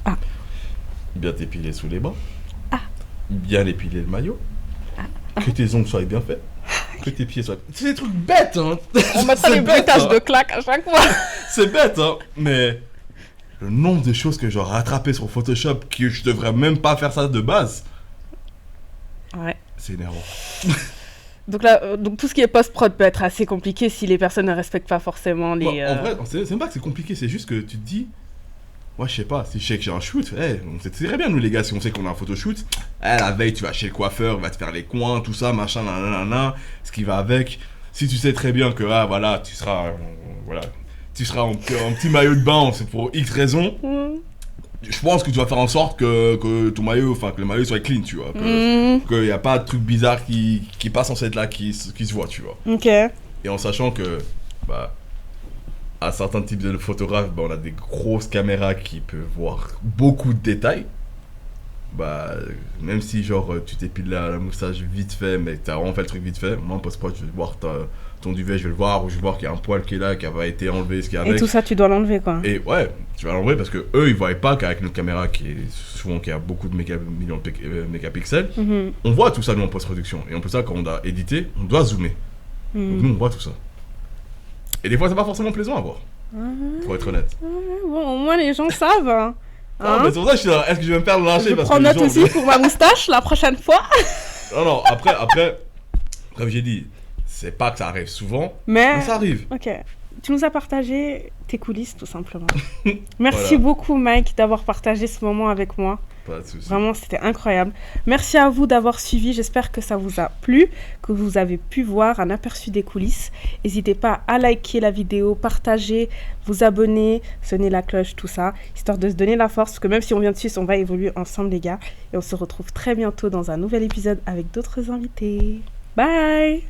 Ah. Bien t'épiler sous les bras. Ah. Bien épiler le maillot. Ah. Que tes ongles soient bien faits. Que tes pieds soient... C'est des trucs bêtes, hein. On met pas les bruitages de claques à chaque fois. C'est bête, hein. Mais le nombre de choses que j'ai rattrapées sur Photoshop que je devrais même pas faire ça de base. Ouais. C'est énervant. Donc là, tout ce qui est post-prod peut être assez compliqué si les personnes ne respectent pas forcément les... En vrai, c'est même pas que c'est compliqué, c'est juste que tu te dis... Ouais, je sais pas, si je sais que j'ai un shoot, on sait très bien, nous les gars, si on sait qu'on a un photoshoot, la veille, tu vas chez le coiffeur, il va te faire les coins, tout ça, machin, nanana, ce qui va avec. Si tu sais très bien que, voilà, tu seras en petit maillot de bain, c'est pour X raisons, je pense que tu vas faire en sorte que ton maillot, enfin, que le maillot soit clean, tu vois, qu'il n'y a pas de trucs bizarres qui passent en cette là, qui se voient, tu vois. Ok. Et en sachant que, à certains types de photographes, on a des grosses caméras qui peuvent voir beaucoup de détails. Même si genre tu t'épiles la moustache vite fait, mais t'as vraiment fait le truc vite fait, moi en post-prod je vais voir ton duvet, je vais le voir, ou je vais voir qu'il y a un poil qui est là, qui a pas été enlevé, ce qu'il y a avec. Et tout ça tu dois l'enlever quoi. Et ouais, tu vas l'enlever parce que eux ils voient pas qu'avec notre caméra qui a beaucoup de millions de mégapixels, on voit tout ça nous en post-production. Et en plus ça quand on a édité, on doit zoomer. Donc nous on voit tout ça. Et des fois, c'est pas forcément plaisant à voir. Pour être honnête. Bon, au moins les gens savent. Hein. Mais c'est pour ça que je suis là. Est-ce que je vais me faire lyncher parce que prends note aussi pour ma moustache la prochaine fois. Non, après, comme j'ai dit, c'est pas que ça arrive souvent, mais ça arrive. Ok. Tu nous as partagé tes coulisses, tout simplement. Merci beaucoup, Mike, d'avoir partagé ce moment avec moi. Pas de souci. Vraiment, c'était incroyable. Merci à vous d'avoir suivi. J'espère que ça vous a plu, que vous avez pu voir un aperçu des coulisses. N'hésitez pas à liker la vidéo, partager, vous abonner, sonner la cloche, tout ça, histoire de se donner la force. Parce que même si on vient de Suisse, on va évoluer ensemble, les gars. Et on se retrouve très bientôt dans un nouvel épisode avec d'autres invités. Bye!